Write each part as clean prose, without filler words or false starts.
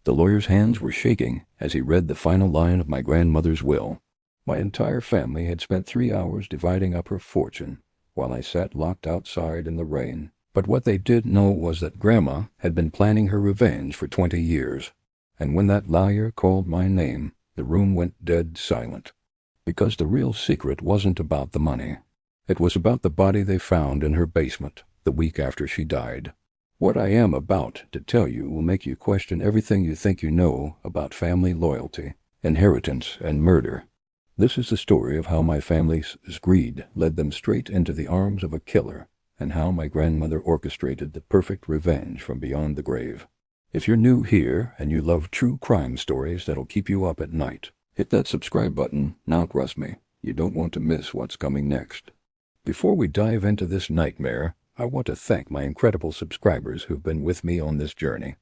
The lawyer's hands were shaking as he read the final line of my grandmother's will. My entire family had spent 3 hours dividing up her fortune, while I sat locked outside in the rain. But what they did know was that Grandma had been planning her revenge for 20 years. And when that lawyer called my name, the room went dead silent. Because the real secret wasn't about the money. It was about the body they found in her basement the week after she died. What I am about to tell you will make you question everything you think you know about family loyalty, inheritance, and murder. This is the story of how my family's greed led them straight into the arms of a killer, and how my grandmother orchestrated the perfect revenge from beyond the grave. If you're new here and you love true crime stories that'll keep you up at night, hit that subscribe button now. Trust me, you don't want to miss what's coming next. Before we dive into this nightmare, I want to thank my incredible subscribers who've been with me on this journey.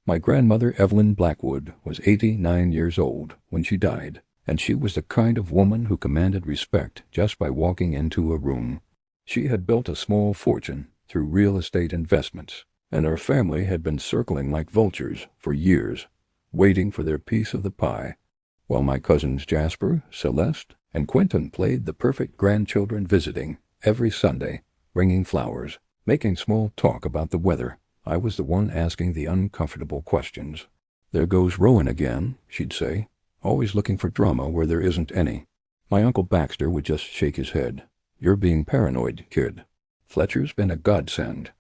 My grandmother, Evelyn Blackwood, was 89 years old when she died, and she was the kind of woman who commanded respect just by walking into a room. She had built a small fortune through real estate investments, and her family had been circling like vultures for years, waiting for their piece of the pie, while my cousins Jasper, Celeste, and Quentin played the perfect grandchildren, visiting every Sunday, bringing flowers, making small talk about the weather. I was the one asking the uncomfortable questions. "There goes Rowan again," she'd say, "always looking for drama where there isn't any." My Uncle Baxter would just shake his head. "You're being paranoid, kid." Fletcher's been a godsend.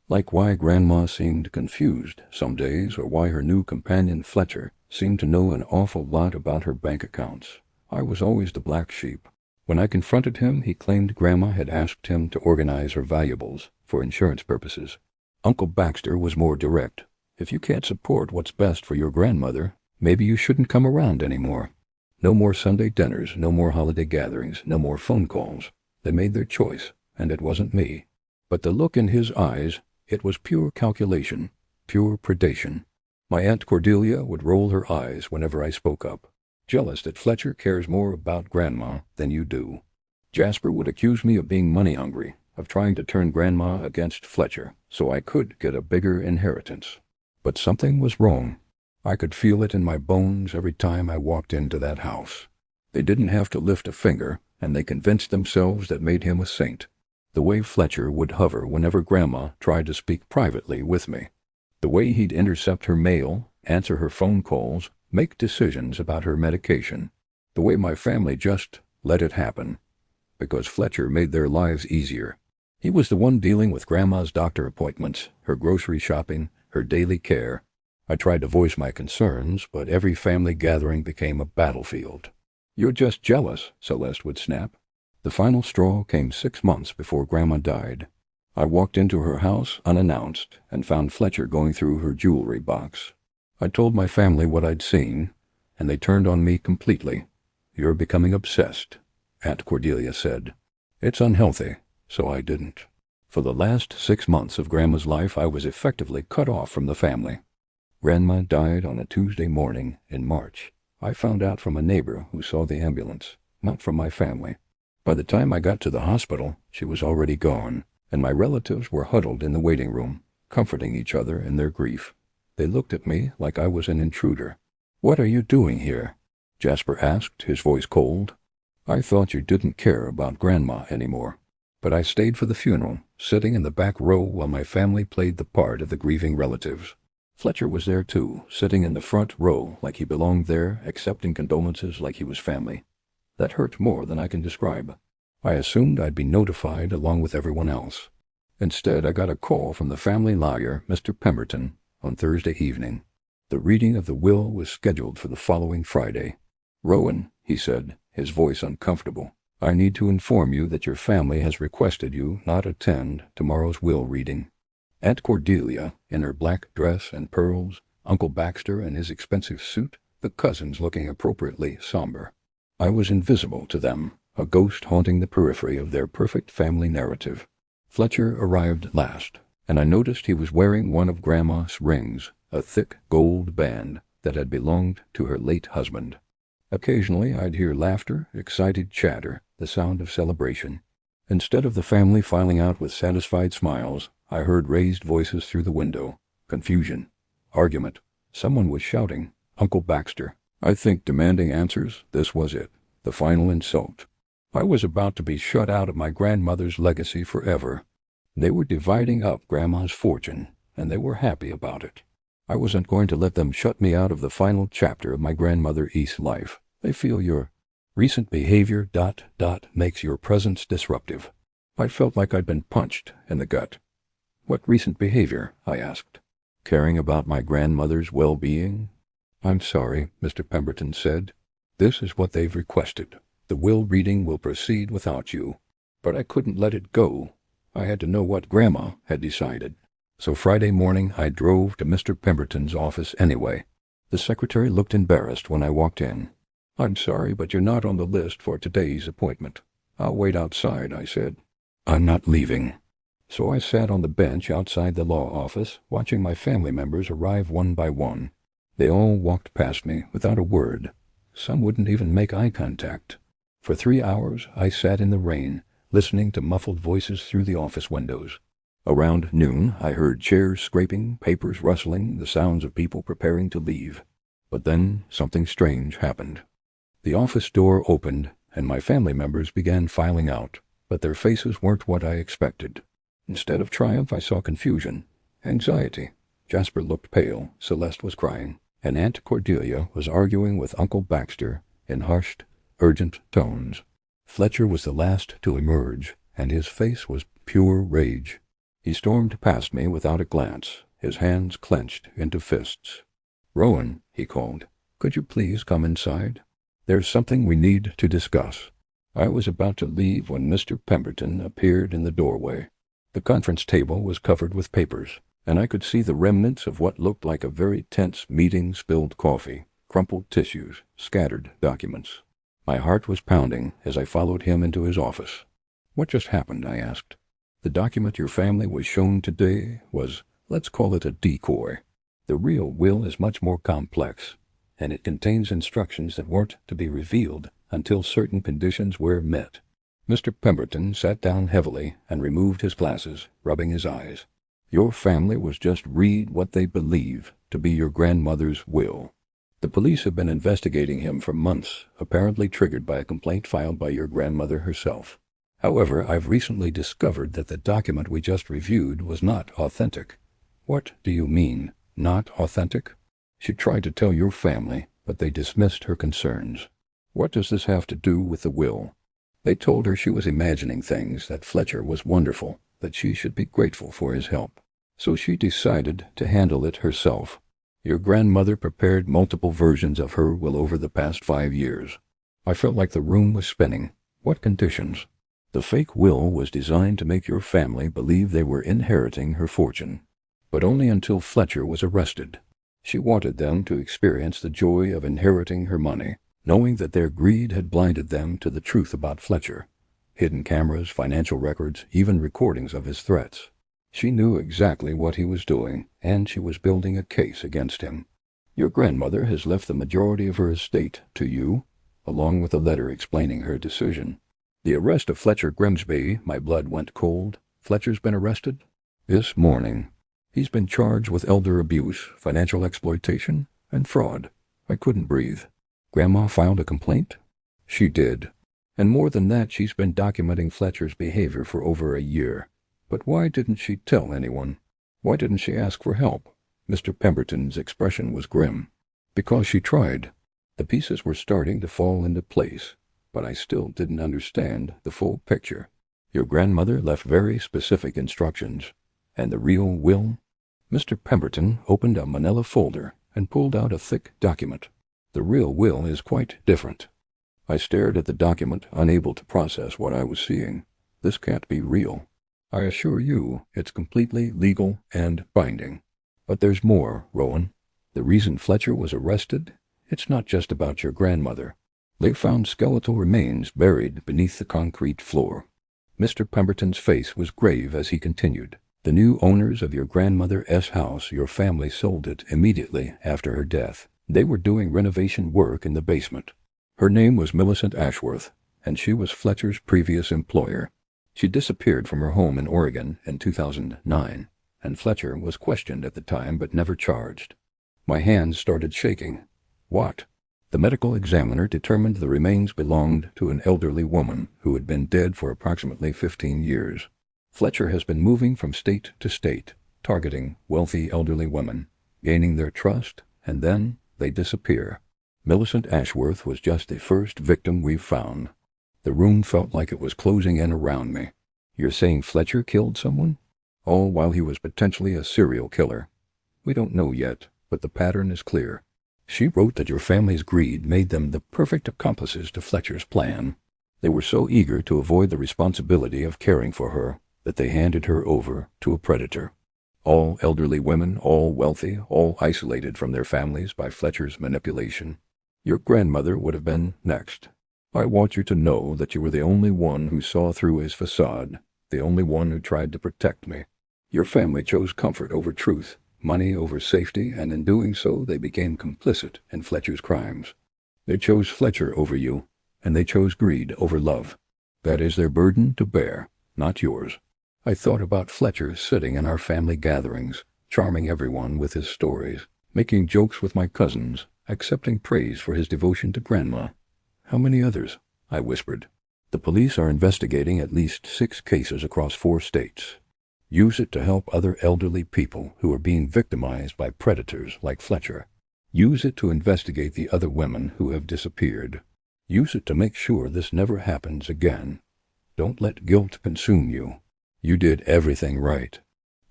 Like why Grandma seemed confused some days, or why her new companion Fletcher seemed to know an awful lot about her bank accounts. I was always the black sheep. When I confronted him, he claimed Grandma had asked him to organize her valuables for insurance purposes. Uncle Baxter was more direct. "If you can't support what's best for your grandmother, maybe you shouldn't come around anymore." No more Sunday dinners, no more holiday gatherings, no more phone calls. They made their choice, and it wasn't me. But the look in his eyes, it was pure calculation, pure predation. My Aunt Cordelia would roll her eyes whenever I spoke up, jealous that Fletcher cares more about Grandma than you do. Jasper would accuse me of being money-hungry, of trying to turn Grandma against Fletcher so I could get a bigger inheritance. But something was wrong. I could feel it in my bones every time I walked into that house. They didn't have to lift a finger, and they convinced themselves that made him a saint. The way Fletcher would hover whenever Grandma tried to speak privately with me. The way he'd intercept her mail, answer her phone calls, make decisions about her medication. The way my family just let it happen, because Fletcher made their lives easier. He was the one dealing with Grandma's doctor appointments, her grocery shopping, her daily care. I tried to voice my concerns, but every family gathering became a battlefield. "You're just jealous," Celeste would snap. The final straw came 6 months before Grandma died. I walked into her house unannounced and found Fletcher going through her jewelry box. I told my family what I'd seen, and they turned on me completely. "You're becoming obsessed," Aunt Cordelia said. "It's unhealthy," so I didn't. For the last 6 months of Grandma's life, I was effectively cut off from the family. Grandma died on a Tuesday morning in March. I found out from a neighbor who saw the ambulance, not from my family. By the time I got to the hospital, she was already gone, and my relatives were huddled in the waiting room, comforting each other in their grief. They looked at me like I was an intruder. "What are you doing here?" Jasper asked, his voice cold. "I thought you didn't care about Grandma anymore." But I stayed for the funeral, sitting in the back row while my family played the part of the grieving relatives. Fletcher was there too, sitting in the front row like he belonged there, accepting condolences like he was family. That hurt more than I can describe. I assumed I'd be notified along with everyone else. Instead, I got a call from the family lawyer, Mr. Pemberton, on Thursday evening. The reading of the will was scheduled for the following Friday. "Rowan," he said, his voice uncomfortable, "I need to inform you that your family has requested you not attend tomorrow's will reading." Aunt Cordelia, in her black dress and pearls, Uncle Baxter in his expensive suit, the cousins looking appropriately somber. I was invisible to them, a ghost haunting the periphery of their perfect family narrative. Fletcher arrived last, and I noticed he was wearing one of Grandma's rings, a thick gold band that had belonged to her late husband. Occasionally I'd hear laughter, excited chatter, the sound of celebration. Instead of the family filing out with satisfied smiles, I heard raised voices through the window, confusion, argument. Someone was shouting, "Uncle Baxter!" I think demanding answers, this was it, the final insult. I was about to be shut out of my grandmother's legacy forever. They were dividing up Grandma's fortune, and they were happy about it. I wasn't going to let them shut me out of the final chapter of my grandmother East's life. They feel your recent behavior ... makes your presence disruptive. I felt like I'd been punched in the gut. What recent behavior? I asked. Caring about my grandmother's well-being? I'm sorry, Mr. Pemberton said. This is what they've requested. The will reading will proceed without you. But I couldn't let it go. I had to know what Grandma had decided. So Friday morning I drove to Mr. Pemberton's office anyway. The secretary looked embarrassed when I walked in. I'm sorry, but you're not on the list for today's appointment. I'll wait outside, I said. I'm not leaving. So I sat on the bench outside the law office, watching my family members arrive one by one. They all walked past me without a word. Some wouldn't even make eye contact. For 3 hours I sat in the rain, listening to muffled voices through the office windows. Around noon I heard chairs scraping, papers rustling, the sounds of people preparing to leave. But then something strange happened. The office door opened, and my family members began filing out, but their faces weren't what I expected. Instead of triumph, I saw confusion, anxiety. Jasper looked pale, Celeste was crying, and Aunt Cordelia was arguing with Uncle Baxter in hushed, urgent tones. Fletcher was the last to emerge, and his face was pure rage. He stormed past me without a glance, his hands clenched into fists. "Rowan," he called, "could you please come inside? There's something we need to discuss." I was about to leave when Mr. Pemberton appeared in the doorway. The conference table was covered with papers, and I could see the remnants of what looked like a very tense meeting: spilled coffee, crumpled tissues, scattered documents. My heart was pounding as I followed him into his office. "What just happened?" I asked. "The document your family was shown today was, let's call it a decoy. The real will is much more complex, and it contains instructions that weren't to be revealed until certain conditions were met." Mr. Pemberton sat down heavily and removed his glasses, rubbing his eyes. "Your family was just read what they believe to be your grandmother's will. The police have been investigating him for months, apparently triggered by a complaint filed by your grandmother herself. However, I've recently discovered that the document we just reviewed was not authentic." "What do you mean, not authentic?" "She tried to tell your family, but they dismissed her concerns." "What does this have to do with the will?" "They told her she was imagining things, that Fletcher was wonderful, that she should be grateful for his help. So she decided to handle it herself. Your grandmother prepared multiple versions of her will over the past 5 years. I felt like the room was spinning. What conditions? The fake will was designed to make your family believe they were inheriting her fortune, but only until Fletcher was arrested. She wanted them to experience the joy of inheriting her money, knowing that their greed had blinded them to the truth about Fletcher. Hidden cameras, financial records, even recordings of his threats. She knew exactly what he was doing, and she was building a case against him. Your grandmother has left the majority of her estate to you, along with a letter explaining her decision. The arrest of Fletcher Grimsby, my blood went cold. Fletcher's been arrested? This morning. He's been charged with elder abuse, financial exploitation, and fraud. I couldn't breathe. Grandma filed a complaint? She did. And more than that, she's been documenting Fletcher's behavior for over a year. But why didn't she tell anyone? Why didn't she ask for help? Mr. Pemberton's expression was grim. Because she tried. The pieces were starting to fall into place, but I still didn't understand the full picture. Your grandmother left very specific instructions. And the real will? Mr. Pemberton opened a manila folder and pulled out a thick document. The real will is quite different. I stared at the document, unable to process what I was seeing. This can't be real. I assure you, it's completely legal and binding. But there's more, Rowan. The reason Fletcher was arrested, it's not just about your grandmother. They found skeletal remains buried beneath the concrete floor. Mr. Pemberton's face was grave as he continued. The new owners of your grandmother's house, your family sold it immediately after her death. They were doing renovation work in the basement. Her name was Millicent Ashworth, and she was Fletcher's previous employer. She disappeared from her home in Oregon in 2009, and Fletcher was questioned at the time but never charged. My hands started shaking. What? The medical examiner determined the remains belonged to an elderly woman who had been dead for approximately 15 years. Fletcher has been moving from state to state, targeting wealthy elderly women, gaining their trust, and then they disappear. Millicent Ashworth was just the first victim we've found. The room felt like it was closing in around me. You're saying Fletcher killed someone? All while he was potentially a serial killer. We don't know yet, but the pattern is clear. She wrote that your family's greed made them the perfect accomplices to Fletcher's plan. They were so eager to avoid the responsibility of caring for her that they handed her over to a predator. All elderly women, all wealthy, all isolated from their families by Fletcher's manipulation. Your grandmother would have been next. I want you to know that you were the only one who saw through his facade, the only one who tried to protect me. Your family chose comfort over truth, money over safety, and in doing so they became complicit in Fletcher's crimes. They chose Fletcher over you, and they chose greed over love. That is their burden to bear, not yours. I thought about Fletcher sitting in our family gatherings, charming everyone with his stories, making jokes with my cousins, accepting praise for his devotion to Grandma. How many others? I whispered. The police are investigating at least 6 cases across 4 states. Use it to help other elderly people who are being victimized by predators like Fletcher. Use it to investigate the other women who have disappeared. Use it to make sure this never happens again. Don't let guilt consume you. You did everything right.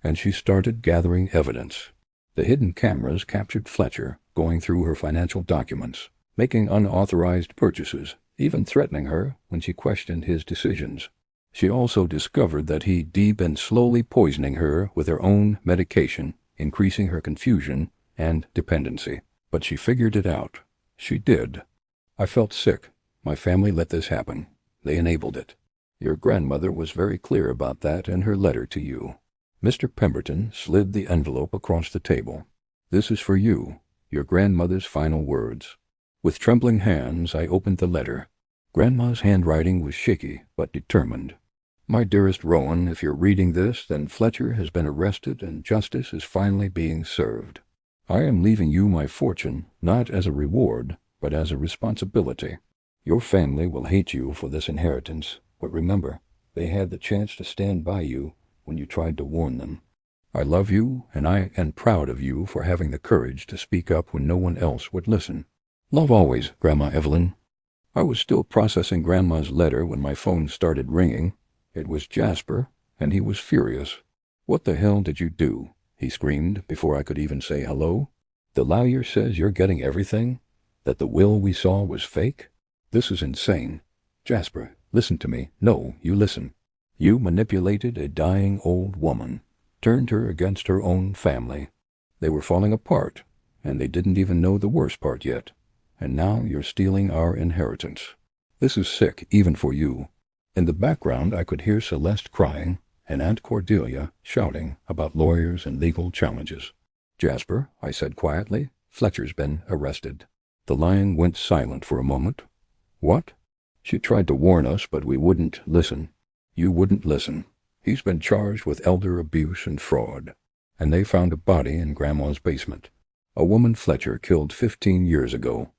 And she started gathering evidence. The hidden cameras captured Fletcher going through her financial documents, making unauthorized purchases, even threatening her when she questioned his decisions. She also discovered that he'd been slowly poisoning her with her own medication, increasing her confusion and dependency. But she figured it out. She did. I felt sick. My family let this happen. They enabled it. Your grandmother was very clear about that in her letter to you. Mr. Pemberton slid the envelope across the table. This is for you, your grandmother's final words. With trembling hands, I opened the letter. Grandma's handwriting was shaky but determined. My dearest Rowan, if you're reading this, then Fletcher has been arrested and justice is finally being served. I am leaving you my fortune, not as a reward, but as a responsibility. Your family will hate you for this inheritance, but remember, they had the chance to stand by you when you tried to warn them. I love you, and I am proud of you for having the courage to speak up when no one else would listen. Love always, Grandma Evelyn. I was still processing Grandma's letter when my phone started ringing. It was Jasper, and he was furious. What the hell did you do? He screamed before I could even say hello. The lawyer says you're getting everything? That the will we saw was fake? This is insane. Jasper, listen to me. No, you listen. You manipulated a dying old woman, turned her against her own family. They were falling apart, and they didn't even know the worst part yet. And now you're stealing our inheritance. This is sick, even for you. In the background, I could hear Celeste crying and Aunt Cordelia shouting about lawyers and legal challenges. Jasper, I said quietly, Fletcher's been arrested. The line went silent for a moment. What? She tried to warn us, but we wouldn't listen. You wouldn't listen. He's been charged with elder abuse and fraud. And they found a body in Grandma's basement. A woman Fletcher killed 15 years ago.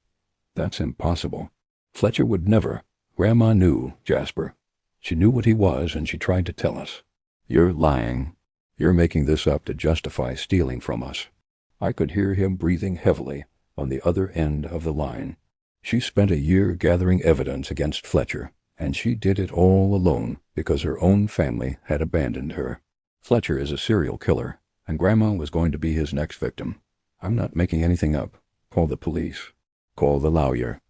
That's impossible. Fletcher would never. Grandma knew, Jasper. She knew what he was, and she tried to tell us. You're lying. You're making this up to justify stealing from us. I could hear him breathing heavily on the other end of the line. She spent a year gathering evidence against Fletcher, and she did it all alone because her own family had abandoned her. Fletcher is a serial killer, and Grandma was going to be his next victim. I'm not making anything up. Call the police. Call the lawyer.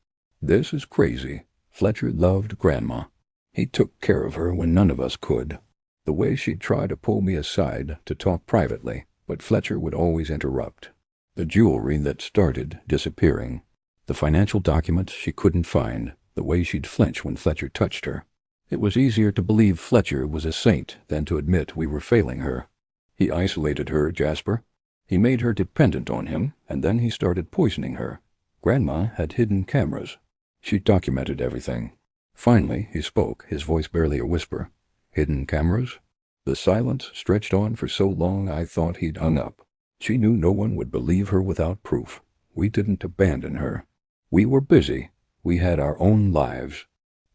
This is crazy. Fletcher loved Grandma. He took care of her when none of us could. The way she'd try to pull me aside to talk privately, but Fletcher would always interrupt. The jewelry that started disappearing. The financial documents she couldn't find. The way she'd flinch when Fletcher touched her. It was easier to believe Fletcher was a saint than to admit we were failing her. He isolated her, Jasper. He made her dependent on him, and then he started poisoning her. Grandma had hidden cameras. She documented everything. Finally, he spoke, his voice barely a whisper. Hidden cameras? The silence stretched on for so long I thought he'd hung up. She knew no one would believe her without proof. We didn't abandon her. We were busy. We had our own lives.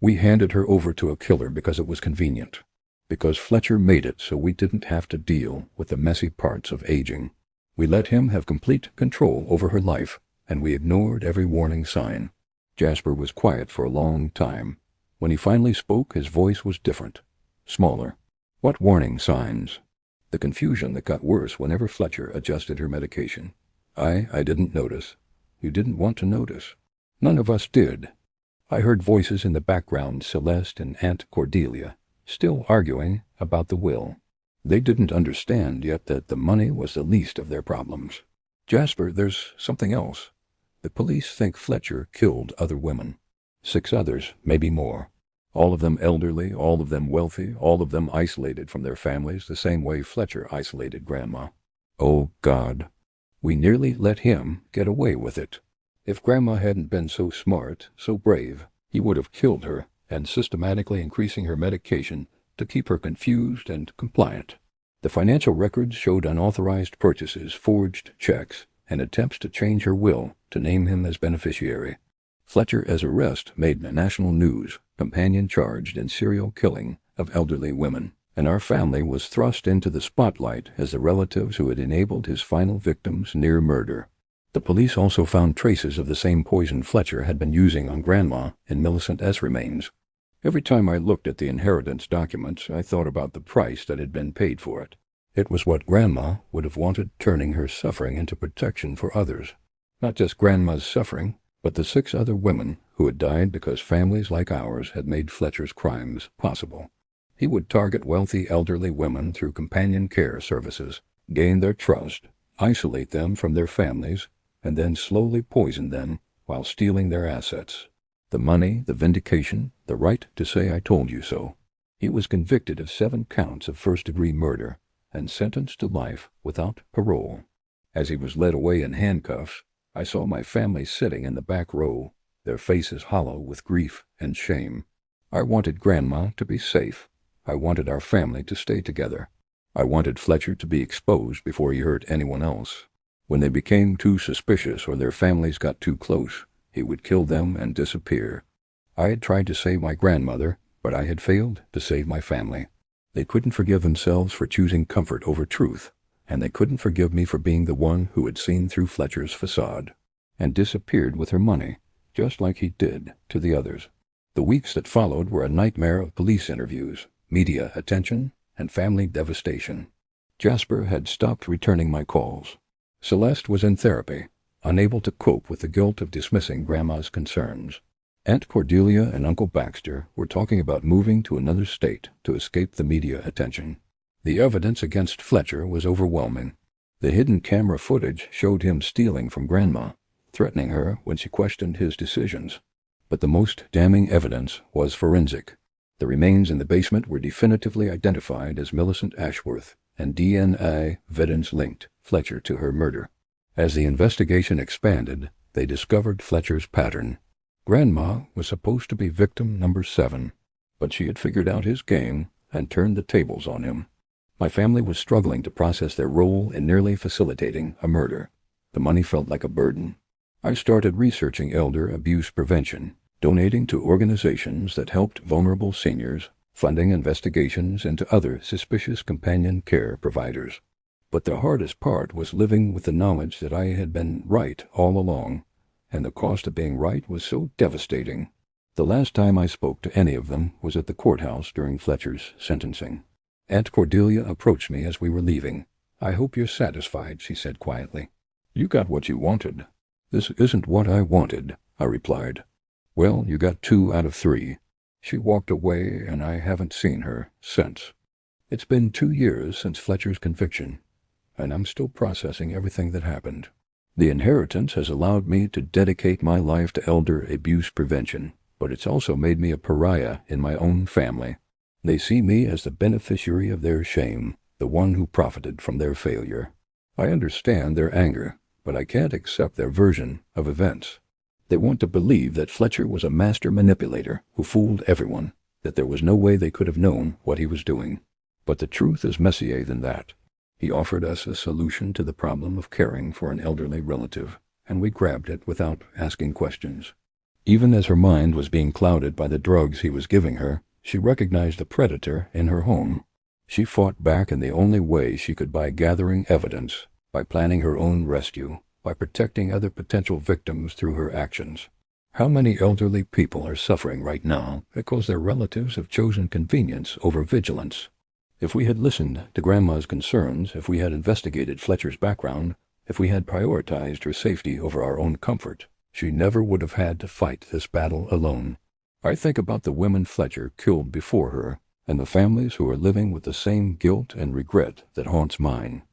We handed her over to a killer because it was convenient. Because Fletcher made it so we didn't have to deal with the messy parts of aging. We let him have complete control over her life, and we ignored every warning sign. Jasper was quiet for a long time. When he finally spoke, his voice was different, smaller. What warning signs? The confusion that got worse whenever Fletcher adjusted her medication. I didn't notice. You didn't want to notice. None of us did. I heard voices in the background, Celeste and Aunt Cordelia, still arguing about the will. They didn't understand yet that the money was the least of their problems. Jasper, there's something else. The police think Fletcher killed other women. 6 others, maybe more. All of them elderly, all of them wealthy, all of them isolated from their families the same way Fletcher isolated Grandma. Oh, God. We nearly let him get away with it. If Grandma hadn't been so smart, so brave, he would have killed her and systematically increasing her medication to keep her confused and compliant. The financial records showed unauthorized purchases, forged checks, and attempts to change her will to name him as beneficiary. Fletcher's arrest made national news, companion charged in serial killing of elderly women, and our family was thrust into the spotlight as the relatives who had enabled his final victim's near murder. The police also found traces of the same poison Fletcher had been using on Grandma in Millicent S. remains. Every time I looked at the inheritance documents, I thought about the price that had been paid for it. It was what Grandma would have wanted, turning her suffering into protection for others. Not just Grandma's suffering, but the 6 other women who had died because families like ours had made Fletcher's crimes possible. He would target wealthy elderly women through companion care services, gain their trust, isolate them from their families, and then slowly poison them while stealing their assets. The money, the vindication, the right to say I told you so. He was convicted of 7 counts of first-degree murder and sentenced to life without parole. As he was led away in handcuffs, I saw my family sitting in the back row, their faces hollow with grief and shame. I wanted Grandma to be safe. I wanted our family to stay together. I wanted Fletcher to be exposed before he hurt anyone else. When they became too suspicious or their families got too close, he would kill them and disappear. I had tried to save my grandmother, but I had failed to save my family. They couldn't forgive themselves for choosing comfort over truth, and they couldn't forgive me for being the one who had seen through Fletcher's facade and disappeared with her money, just like he did to the others. The weeks that followed were a nightmare of police interviews, media attention, and family devastation. Jasper had stopped returning my calls. Celeste was in therapy, unable to cope with the guilt of dismissing Grandma's concerns. Aunt Cordelia and Uncle Baxter were talking about moving to another state to escape the media attention. The evidence against Fletcher was overwhelming. The hidden camera footage showed him stealing from Grandma, threatening her when she questioned his decisions. But the most damning evidence was forensic. The remains in the basement were definitively identified as Millicent Ashworth, and DNA evidence linked Fletcher to her murder. As the investigation expanded, they discovered Fletcher's pattern. Grandma was supposed to be victim number 7, but she had figured out his game and turned the tables on him. My family was struggling to process their role in nearly facilitating a murder. The money felt like a burden. I started researching elder abuse prevention, donating to organizations that helped vulnerable seniors, funding investigations into other suspicious companion care providers. But the hardest part was living with the knowledge that I had been right all along, and the cost of being right was so devastating. The last time I spoke to any of them was at the courthouse during Fletcher's sentencing. Aunt Cordelia approached me as we were leaving. "I hope you're satisfied," she said quietly. "You got what you wanted." "This isn't what I wanted," I replied. "Well, you got 2 out of 3. She walked away, and I haven't seen her since. It's been 2 years since Fletcher's conviction, and I'm still processing everything that happened. The inheritance has allowed me to dedicate my life to elder abuse prevention, but it's also made me a pariah in my own family. They see me as the beneficiary of their shame, the one who profited from their failure. I understand their anger, but I can't accept their version of events. They want to believe that Fletcher was a master manipulator who fooled everyone, that there was no way they could have known what he was doing. But the truth is messier than that. He offered us a solution to the problem of caring for an elderly relative, and we grabbed it without asking questions. Even as her mind was being clouded by the drugs he was giving her, she recognized the predator in her home. She fought back in the only way she could, by gathering evidence, by planning her own rescue, by protecting other potential victims through her actions. How many elderly people are suffering right now because their relatives have chosen convenience over vigilance? If we had listened to Grandma's concerns, if we had investigated Fletcher's background, if we had prioritized her safety over our own comfort, she never would have had to fight this battle alone. I think about the women Fletcher killed before her, and the families who are living with the same guilt and regret that haunts mine.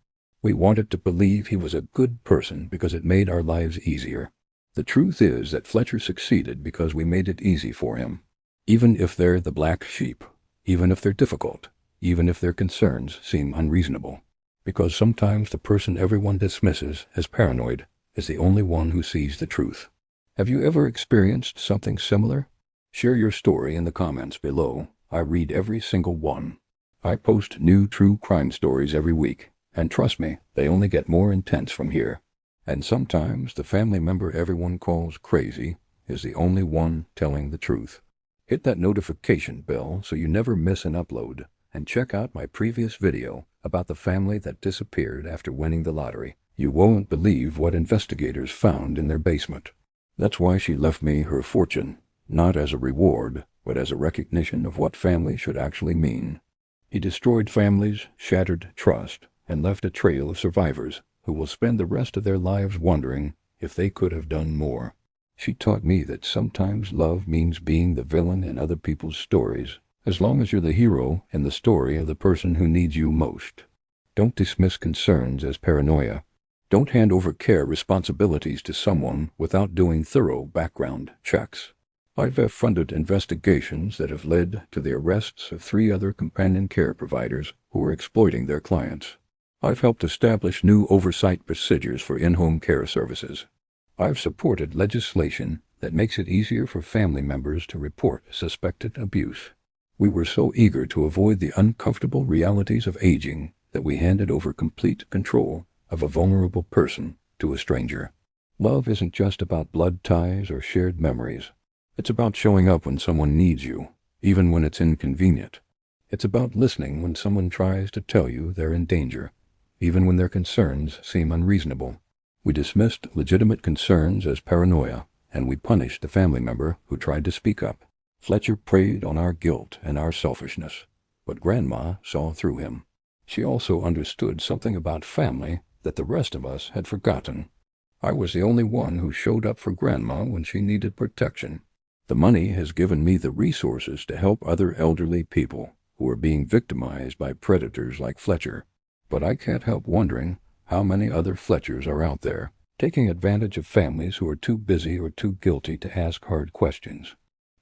We wanted to believe he was a good person because it made our lives easier. The truth is that Fletcher succeeded because we made it easy for him. Even if they're the black sheep, even if they're difficult, even if their concerns seem unreasonable. Because sometimes the person everyone dismisses as paranoid is the only one who sees the truth. Have you ever experienced something similar? Share your story in the comments below. I read every single one. I post new true crime stories every week, and trust me, they only get more intense from here. And sometimes the family member everyone calls crazy is the only one telling the truth. Hit that notification bell so you never miss an upload, and check out my previous video about the family that disappeared after winning the lottery. You won't believe what investigators found in their basement. That's why she left me her fortune, not as a reward, but as a recognition of what family should actually mean. He destroyed families, shattered trust, and left a trail of survivors who will spend the rest of their lives wondering if they could have done more. She taught me that sometimes love means being the villain in other people's stories, as long as you're the hero in the story of the person who needs you most. Don't dismiss concerns as paranoia. Don't hand over care responsibilities to someone without doing thorough background checks. I've funded investigations that have led to the arrests of 3 other companion care providers who were exploiting their clients. I've helped establish new oversight procedures for in-home care services. I've supported legislation that makes it easier for family members to report suspected abuse. We were so eager to avoid the uncomfortable realities of aging that we handed over complete control of a vulnerable person to a stranger. Love isn't just about blood ties or shared memories. It's about showing up when someone needs you, even when it's inconvenient. It's about listening when someone tries to tell you they're in danger, even when their concerns seem unreasonable. We dismissed legitimate concerns as paranoia, and we punished the family member who tried to speak up. Fletcher preyed on our guilt and our selfishness, but Grandma saw through him. She also understood something about family that the rest of us had forgotten. I was the only one who showed up for Grandma when she needed protection. The money has given me the resources to help other elderly people who are being victimized by predators like Fletcher. But I can't help wondering how many other Fletchers are out there, taking advantage of families who are too busy or too guilty to ask hard questions.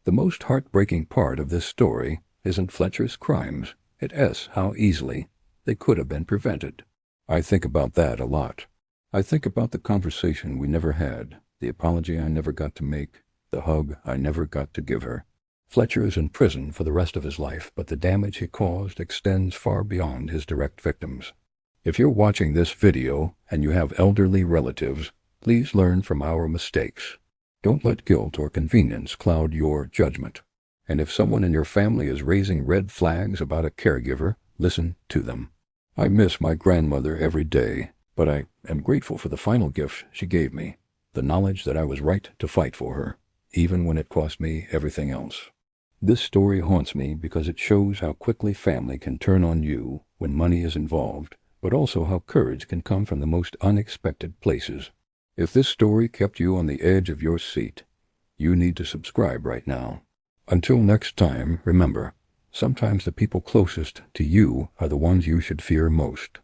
The most heartbreaking part of this story isn't Fletcher's crimes, it is how easily they could have been prevented. I think about that a lot. I think about the conversation we never had, the apology I never got to make, the hug I never got to give her. Fletcher is in prison for the rest of his life, but the damage he caused extends far beyond his direct victims. If you're watching this video and you have elderly relatives, please learn from our mistakes. Don't let guilt or convenience cloud your judgment. And if someone in your family is raising red flags about a caregiver, listen to them. I miss my grandmother every day, but I am grateful for the final gift she gave me, the knowledge that I was right to fight for her, even when it cost me everything else. This story haunts me because it shows how quickly family can turn on you when money is involved, but also how courage can come from the most unexpected places. If this story kept you on the edge of your seat, you need to subscribe right now. Until next time, remember, sometimes the people closest to you are the ones you should fear most.